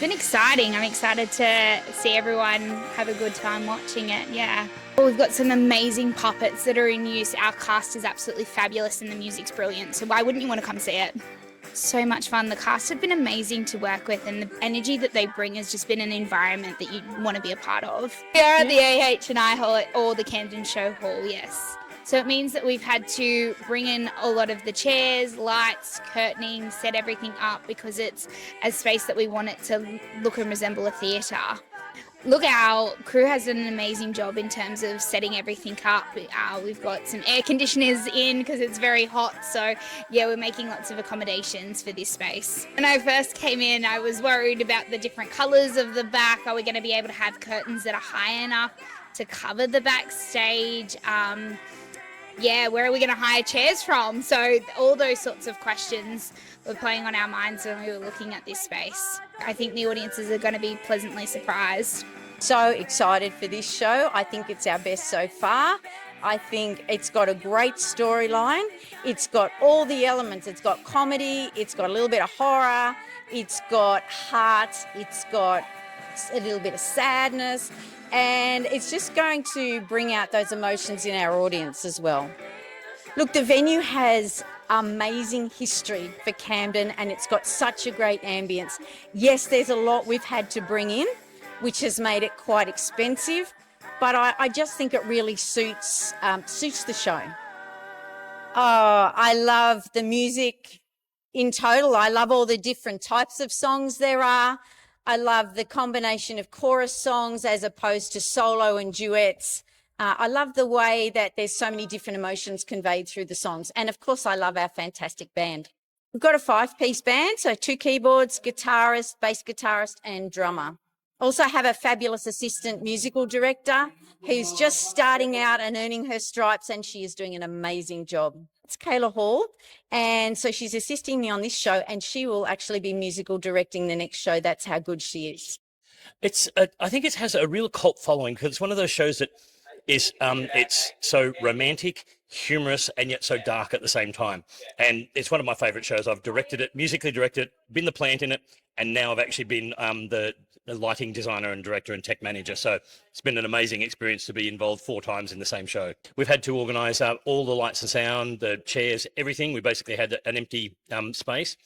been exciting. I'm excited to see everyone have a good time watching it. Yeah. Well, we've got some amazing puppets that are in use. Our cast is absolutely fabulous and the music's brilliant. So why wouldn't you want to come see it? So much fun. The cast have been amazing to work with, and the energy that they bring has just been an environment that you want to be a part of. Here at the AH&I Hall or the Camden Show Hall, yes. So it means that we've had to bring in a lot of the chairs, lights, curtaining, set everything up because it's a space that we want it to look and resemble a theatre. Look, our crew has done an amazing job in terms of setting everything up. We've got some air conditioners in because it's very hot. So, yeah, we're making lots of accommodations for this space. When I first came in, I was worried about the different colours of the back. Are we going to be able to have curtains that are high enough to cover the backstage? Where are we going to hire chairs from? So all those sorts of questions were playing on our minds when we were looking at this space. I think the audiences are going to be pleasantly surprised. So excited for this show. I think it's our best so far. I think it's got a great storyline. It's got all the elements. It's got comedy, it's got a little bit of horror, it's got heart, it's got a little bit of sadness, and it's just going to bring out those emotions in our audience as well. Look, the venue has amazing history for Camden and it's got such a great ambience. Yes, there's a lot we've had to bring in, which has made it quite expensive, but I just think it really suits the show. Oh, I love the music in total. I love all the different types of songs there are. I love the combination of chorus songs as opposed to solo and duets. I love the way that there's so many different emotions conveyed through the songs. And of course, I love our fantastic band. We've got a 5-piece band, so 2 keyboards, guitarist, bass guitarist, and drummer. Also have a fabulous assistant musical director who's just starting out and earning her stripes, and she is doing an amazing job. It's Kayla Hall, and so she's assisting me on this show, and she will actually be musical directing the next show. That's how good she is. I think it has a real cult following because it's one of those shows that is it's so romantic, humorous, and yet so dark at the same time. And it's one of my favourite shows. I've directed it, musically directed it, been the plant in it, and now I've actually been the lighting designer and director and tech manager. So it's been an amazing experience to be involved 4 times in the same show. We've had to organise all the lights and sound, the chairs, everything. We basically had an empty space,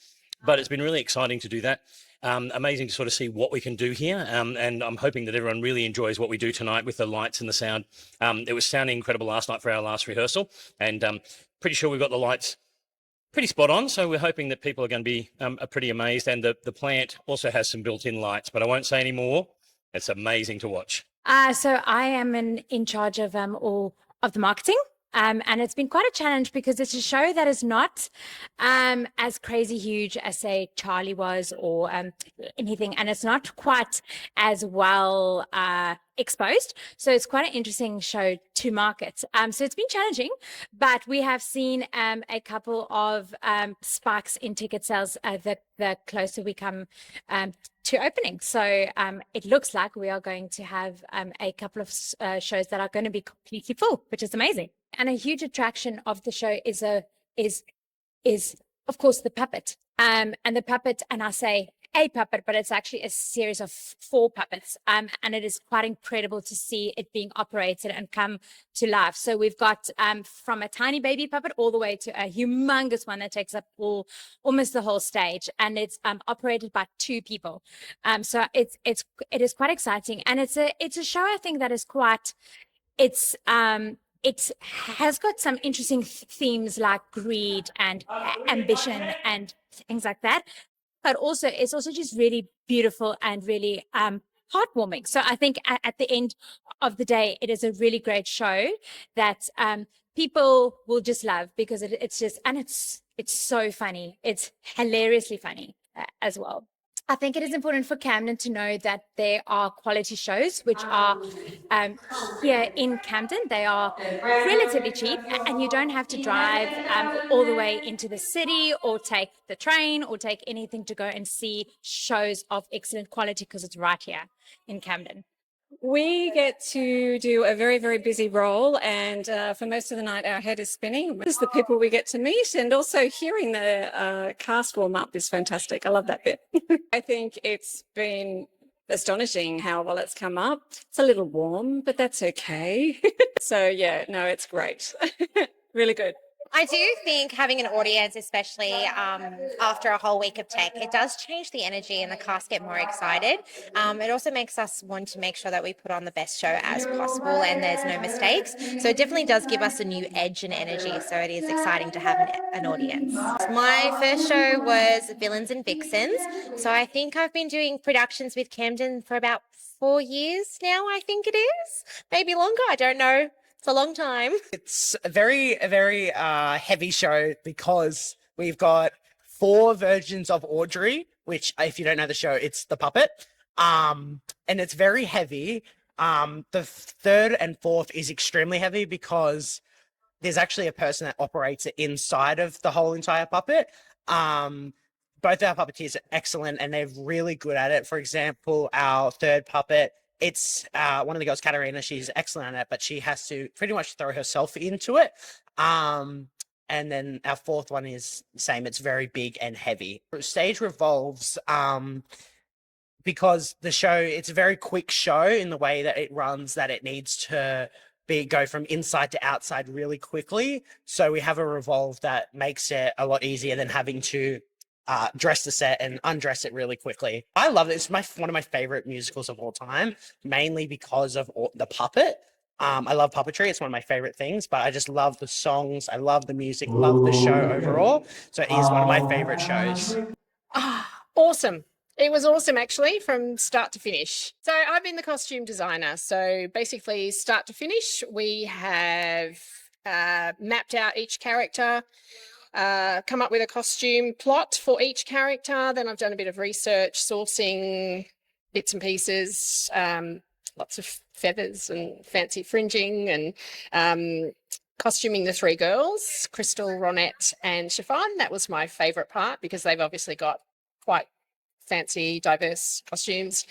but it's been really exciting to do that. Amazing to sort of see what we can do here, and I'm hoping that everyone really enjoys what we do tonight with the lights and the sound. It was sounding incredible last night for our last rehearsal, and pretty sure we've got the lights pretty spot on, so we're hoping that people are going to be pretty amazed. And the plant also has some built-in lights, but I won't say any more. It's amazing to watch. So I am in charge of all of the marketing. And it's been quite a challenge because it's a show that is not as crazy huge as, say, Charlie was or anything. And it's not quite as well exposed. So it's quite an interesting show to market. So it's been challenging, but we have seen a couple of spikes in ticket sales the closer we come to opening. So it looks like we are going to have a couple of shows that are going to be completely full, which is amazing. And a huge attraction of the show is of course the puppet. And the puppet, and I say a puppet, but it's actually a series of 4 puppets. And it is quite incredible to see it being operated and come to life. So we've got from a tiny baby puppet all the way to a humongous one that takes up almost the whole stage. And it's operated by 2 people. So it is quite exciting. And it's a show, I think, that is quite, it has got some interesting themes like greed and ambition and things like that. But also, it's also just really beautiful and really heartwarming. So I think at the end of the day, it is a really great show that people will just love because it's just, and it's so funny. It's hilariously funny as well. I think it is important for Camden to know that there are quality shows which are here in Camden. They are relatively cheap and you don't have to drive all the way into the city or take the train or take anything to go and see shows of excellent quality because it's right here in Camden. We get to do a very, very busy role, and for most of the night, our head is spinning. This is the people we get to meet, and also hearing the cast warm up is fantastic. I love that bit. I think it's been astonishing how well it's come up. It's a little warm, but that's okay. So, yeah, no, it's great. Really good. I do think having an audience, especially after a whole week of tech, it does change the energy and the cast get more excited. It also makes us want to make sure that we put on the best show as possible and there's no mistakes. So it definitely does give us a new edge and energy. So it is exciting to have an audience. My first show was Villains and Vixens. So I think I've been doing productions with Camden for about 4 years now, I think it is. Maybe longer, I don't know. It's a long time. It's a very heavy show because we've got 4 versions of Audrey, which, if you don't know the show, it's the puppet. And it's very heavy. The third and fourth is extremely heavy because there's actually a person that operates it inside of the whole entire puppet. Both our puppeteers are excellent and they're really good at it. For example, our third puppet, it's one of the girls, Katarina, she's excellent at it, but she has to pretty much throw herself into it. And then our fourth one is the same. It's very big and heavy. Stage revolves because the show, it's a very quick show in the way that it runs, that it needs to go from inside to outside really quickly. So we have a revolve that makes it a lot easier than having to dress the set and undress it really quickly. I love it. It's one of my favorite musicals of all time, mainly because of the puppet. I love puppetry. It's one of my favorite things, but I just love the songs. I love the music, love the show overall. So it is one of my favorite shows. Awesome. It was awesome, actually, from start to finish. So I've been the costume designer. So basically, start to finish, we have mapped out each character, come up with a costume plot for each character. Then I've done a bit of research, sourcing bits and pieces, lots of feathers and fancy fringing, and costuming the 3 girls, Crystal, Ronette and Chiffon. That was my favourite part because they've obviously got quite fancy, diverse costumes.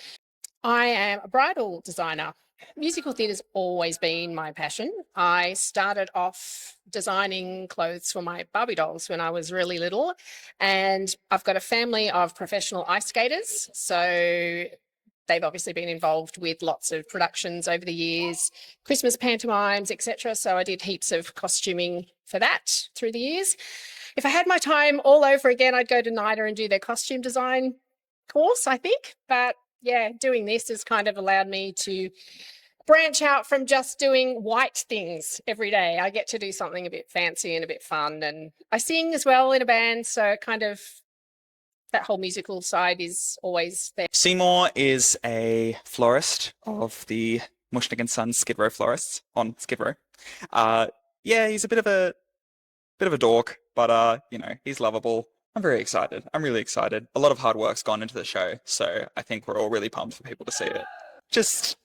I am a bridal designer. Musical theatre's always been my passion. I started off designing clothes for my Barbie dolls when I was really little, and I've got a family of professional ice skaters, so they've obviously been involved with lots of productions over the years, Christmas pantomimes, etc. So I did heaps of costuming for that through the years. If I had my time all over again, I'd go to NIDA and do their costume design course, I think. But yeah, doing this has kind of allowed me to branch out from just doing white things every day. I get to do something a bit fancy and a bit fun. And I sing as well in a band, so kind of that whole musical side is always there. Seymour is a florist of the Mushnick & Sons Skid Row florists on Skid Row. Yeah, he's a bit of a dork, but you know, he's lovable. I'm very excited. I'm really excited. A lot of hard work's gone into the show, so I think we're all really pumped for people to see it. Just,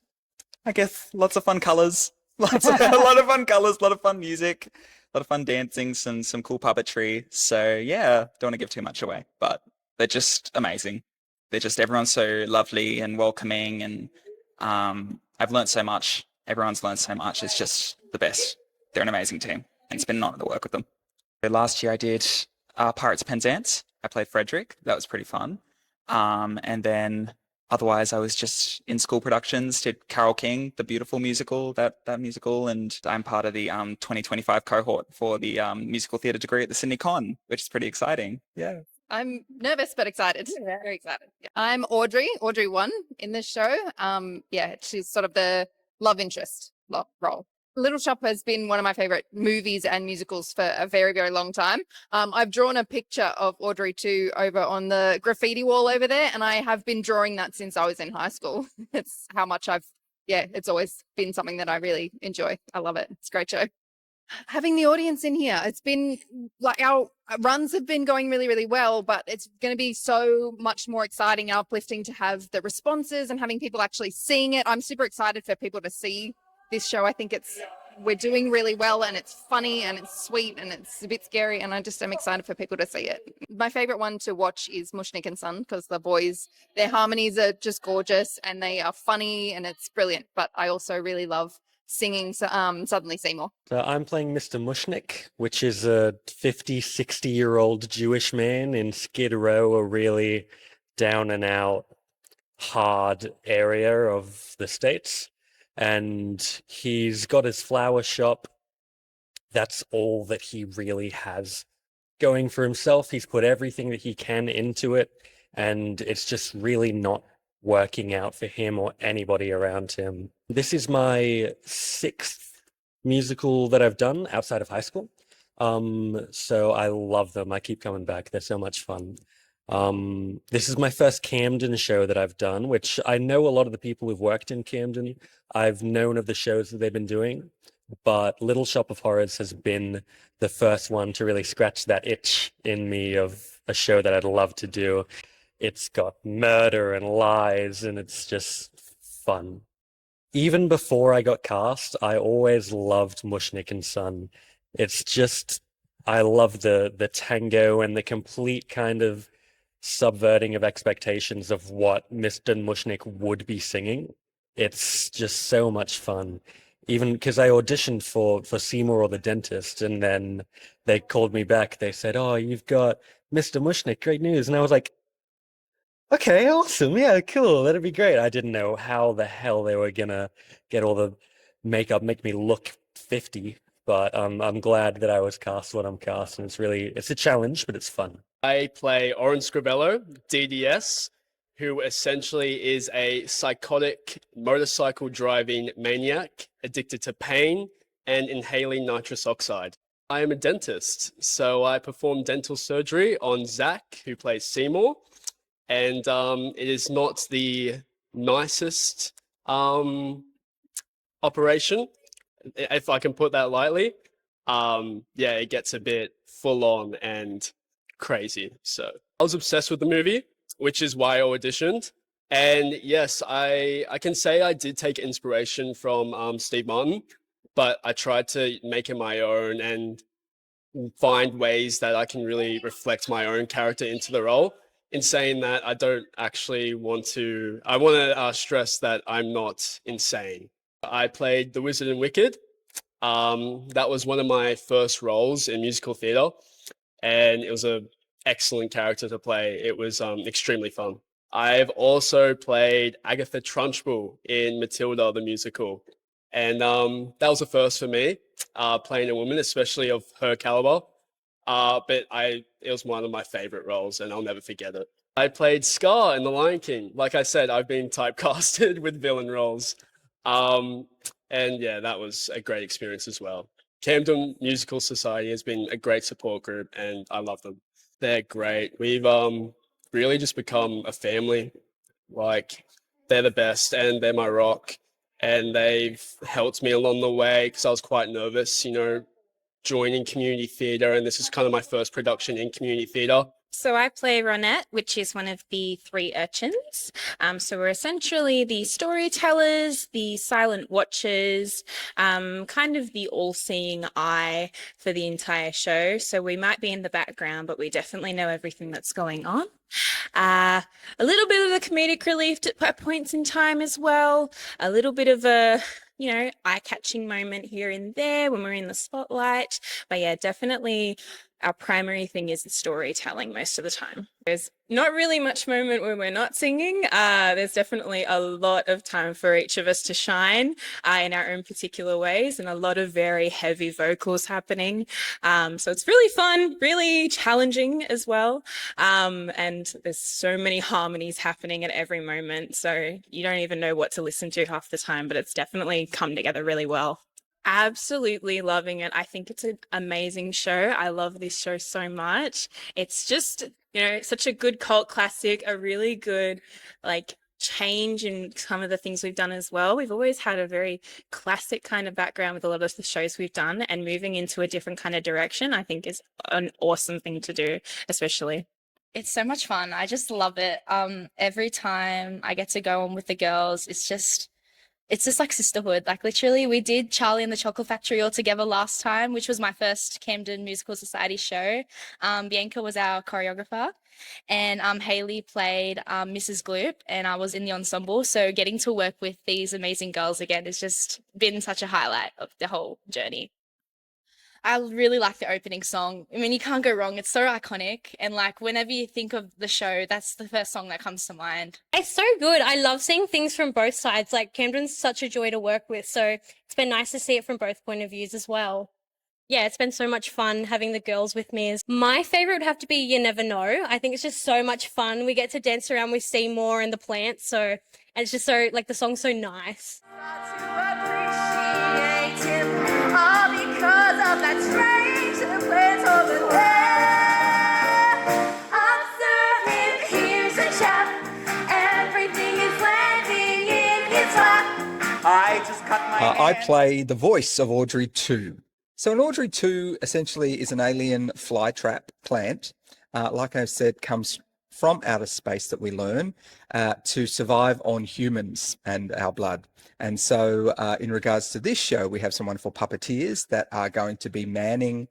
I guess, lots of fun colors, a lot of fun colors, a lot of fun music, a lot of fun dancing, some cool puppetry. So yeah, don't want to give too much away, but they're just amazing. Everyone's so lovely and welcoming, and I've learned so much. Everyone's learned so much. It's just the best. They're an amazing team, and it's been an honor to work with them. Last year I did Pirates of Penzance. I played Frederick. That was pretty fun. And then otherwise I was just in school productions, did Carole King, the beautiful musical, that musical, and I'm part of the 2025 cohort for the musical theatre degree at the Sydney Con, which is pretty exciting. Yeah. I'm nervous but excited. Very excited. Yeah. I'm Audrey 1 in this show. Yeah, she's sort of the love interest role. Little Shop has been one of my favorite movies and musicals for a very, very long time. I've drawn a picture of Audrey 2 over on the graffiti wall over there, and I have been drawing that since I was in high school. It's how much it's always been something that I really enjoy. I love it. It's a great show. Having the audience in here, it's been like our runs have been going really, really well, but it's going to be so much more exciting and uplifting to have the responses and having people actually seeing it. I'm super excited for people to see this show. I think it's we're doing really well, and it's funny and it's sweet and it's a bit scary, and I just am excited for people to see it. My favorite one to watch is Mushnik and Son, because the boys, their harmonies are just gorgeous and they are funny and it's brilliant. But I also really love singing Suddenly Seymour. So I'm playing Mr. Mushnik, which is a 50, 60-year-old Jewish man in Skid Row, a really down and out, hard area of the States. And he's got his flower shop. That's all that he really has going for himself. He's put everything that he can into it, and it's just really not working out for him or anybody around him. This is my 6th musical that I've done outside of high school. So I love them. I keep coming back. They're so much fun. This is my first Camden show that I've done, which I know a lot of the people who've worked in Camden. I've known of the shows that they've been doing, but Little Shop of Horrors has been the first one to really scratch that itch in me of a show that I'd love to do. It's got murder and lies, and it's just fun. Even before I got cast, I always loved Mushnik and Son. It's just, I love the tango and the complete kind of subverting of expectations of what Mr. Mushnik would be singing. It's just so much fun. Even because I auditioned for Seymour or the Dentist, and then they called me back. They said, "Oh, you've got Mr. Mushnik, great news." And I was like, okay, awesome. Yeah, cool. That'd be great. I didn't know how the hell they were gonna get all the makeup, make me look 50, but I'm glad that I was cast when I'm cast, and it's a challenge, but it's fun. I play Oren Scribello, DDS, who essentially is a psychotic motorcycle driving maniac addicted to pain and inhaling nitrous oxide. I am a dentist, so I perform dental surgery on Zach, who plays Seymour, and it is not the nicest operation, if I can put that lightly. Yeah, it gets a bit full on and crazy. So I was obsessed with the movie, which is why I auditioned. And yes, I can say I did take inspiration from Steve Martin, but I tried to make it my own and find ways that I can really reflect my own character into the role. In saying that, I don't actually want to stress that I'm not insane. I played the Wizard in Wicked. That was one of my first roles in musical theatre, and it was an excellent character to play. It was extremely fun. I've also played Agatha Trunchbull in Matilda the musical, and that was a first for me, playing a woman, especially of her caliber. But it was one of my favorite roles, and I'll never forget it. I played Scar in The Lion King. Like I said, I've been typecasted with villain roles. And yeah, that was a great experience as well. Camden Musical Society has been a great support group, and I love them. They're great. We've really just become a family. Like, they're the best, and they're my rock. And they've helped me along the way, because I was quite nervous, joining community theatre, and this is kind of my first production in community theatre. So I play Ronette, which is one of the 3 urchins. So we're essentially the storytellers, the silent watchers, kind of the all-seeing eye for the entire show. So we might be in the background, but we definitely know everything that's going on. A little bit of the comedic relief at points in time as well. A little bit of a eye-catching moment here and there when we're in the spotlight. But yeah, definitely our primary thing is the storytelling most of the time. There's not really much moment when we're not singing. There's definitely a lot of time for each of us to shine in our own particular ways, and a lot of very heavy vocals happening. So it's really fun, really challenging as well. And there's so many harmonies happening at every moment. So you don't even know what to listen to half the time, but it's definitely come together really well. Absolutely loving it. I think it's an amazing show. I love this show so much. It's just, such a good cult classic, a really good change in some of the things we've done as well. We've always had a very classic kind of background with a lot of the shows we've done, and moving into a different kind of direction, I think, is an awesome thing to do, especially. It's so much fun. I just love it. Every time I get to go on with the girls, It's just like sisterhood. Like literally, we did Charlie and the Chocolate Factory all together last time, which was my first Camden Musical Society show. Bianca was our choreographer, and Haley played Mrs. Gloop, and I was in the ensemble. So getting to work with these amazing girls again has just been such a highlight of the whole journey. I really like the opening song. I mean, you can't go wrong. It's so iconic. And like, whenever you think of the show, that's the first song that comes to mind. It's so good. I love seeing things from both sides. Like, Camden's such a joy to work with. So it's been nice to see it from both point of views as well. Yeah, it's been so much fun having the girls with me. My favorite would have to be You Never Know. I think it's just so much fun. We get to dance around with Seymour and the plants. So, and it's just so, like, the song's so nice. All because of that strange place over there. I'm serving, here's a chef. Everything is landing in his lap. I just cut my I play the voice of Audrey 2. So an Audrey 2 essentially is an alien flytrap plant. Like I said, comes from outer space that we learn to survive on humans and our blood. And so in regards to this show, we have some wonderful puppeteers that are going to be manning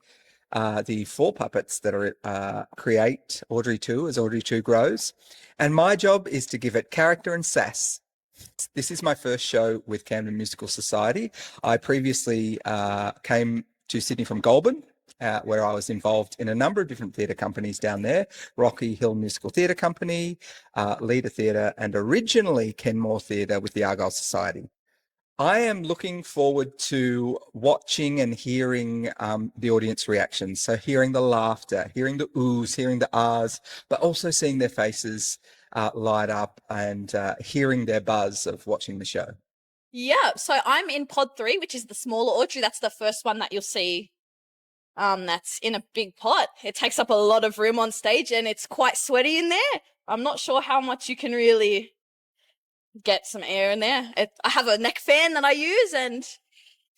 the 4 puppets that are create Audrey 2 as Audrey 2 grows. And my job is to give it character and sass. This is my first show with Camden Musical Society. I previously came to Sydney from Goulburn, where I was involved in a number of different theatre companies down there, Rocky Hill Musical Theatre Company, Leader Theatre, and originally Kenmore Theatre with the Argyle Society. I am looking forward to watching and hearing the audience reactions. So hearing the laughter, hearing the oohs, hearing the ahs, but also seeing their faces light up and hearing their buzz of watching the show. Yeah, so I'm in pod 3, which is the smaller Audrey. That's the first one that you'll see that's in a big pot. It takes up a lot of room on stage and it's quite sweaty in there. I'm not sure how much you can really get some air in there. I have a neck fan that I use and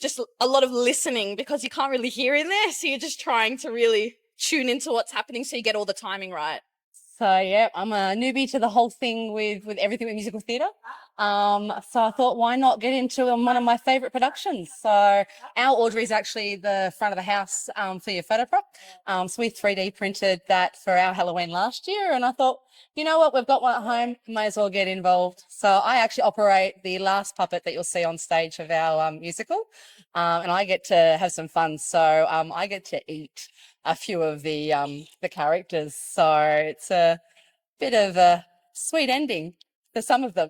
just a lot of listening because you can't really hear in there. So you're just trying to really tune into what's happening so you get all the timing right. So yeah, I'm a newbie to the whole thing with everything with musical theatre. So I thought, why not get into one of my favourite productions? So our Audrey is actually the front of the house for your photo prop. So we 3D printed that for our Halloween last year, and I thought, you know what, we've got one at home, may as well get involved. So I actually operate the last puppet that you'll see on stage of our musical, and I get to have some fun. So I get to eat a few of the characters. So it's a bit of a sweet ending for some of them.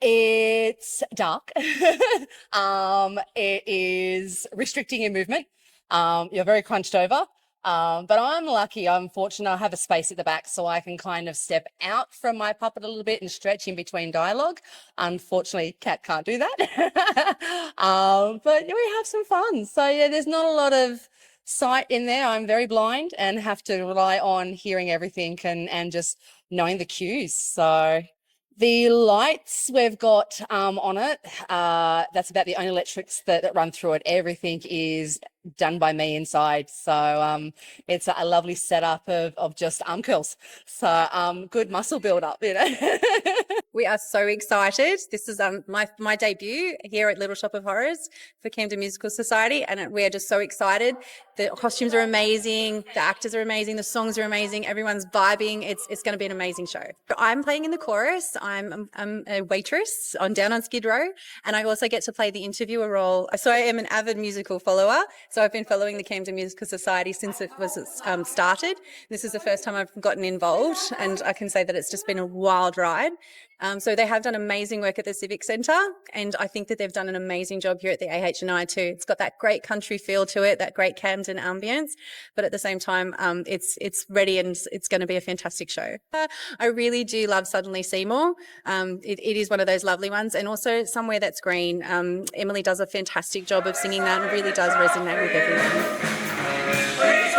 It's dark. It is restricting your movement. You're very crunched over. But I'm lucky, I'm fortunate, I have a space at the back so I can kind of step out from my puppet a little bit and stretch in between dialogue. Unfortunately, Kat can't do that. But we have some fun. So yeah, there's not a lot of sight in there. I'm very blind and have to rely on hearing everything and just knowing the cues. So the lights we've got on it, that's about the only electrics that run through it. Everything is done by me inside. So it's a lovely setup of just arm curls. So good muscle build up, you know. We are so excited. This is my debut here at Little Shop of Horrors for Camden Musical Society, and we are just so excited. The costumes are amazing, the actors are amazing, the songs are amazing, everyone's vibing. It's going to be an amazing show. I'm playing in the chorus. I'm a waitress down on Skid Row, and I also get to play the interviewer role. So I am an avid musical follower. So I've been following the Camden Musical Society since it was started. This is the first time I've gotten involved, and I can say that it's just been a wild ride. So they have done amazing work at the Civic Centre, and I think that they've done an amazing job here at the AHNI too. It's got that great country feel to it, that great Camden ambience, but at the same time, it's ready and it's going to be a fantastic show. I really do love Suddenly Seymour. It is one of those lovely ones, and also Somewhere That's Green. Emily does a fantastic job of singing that and really does resonate with everyone.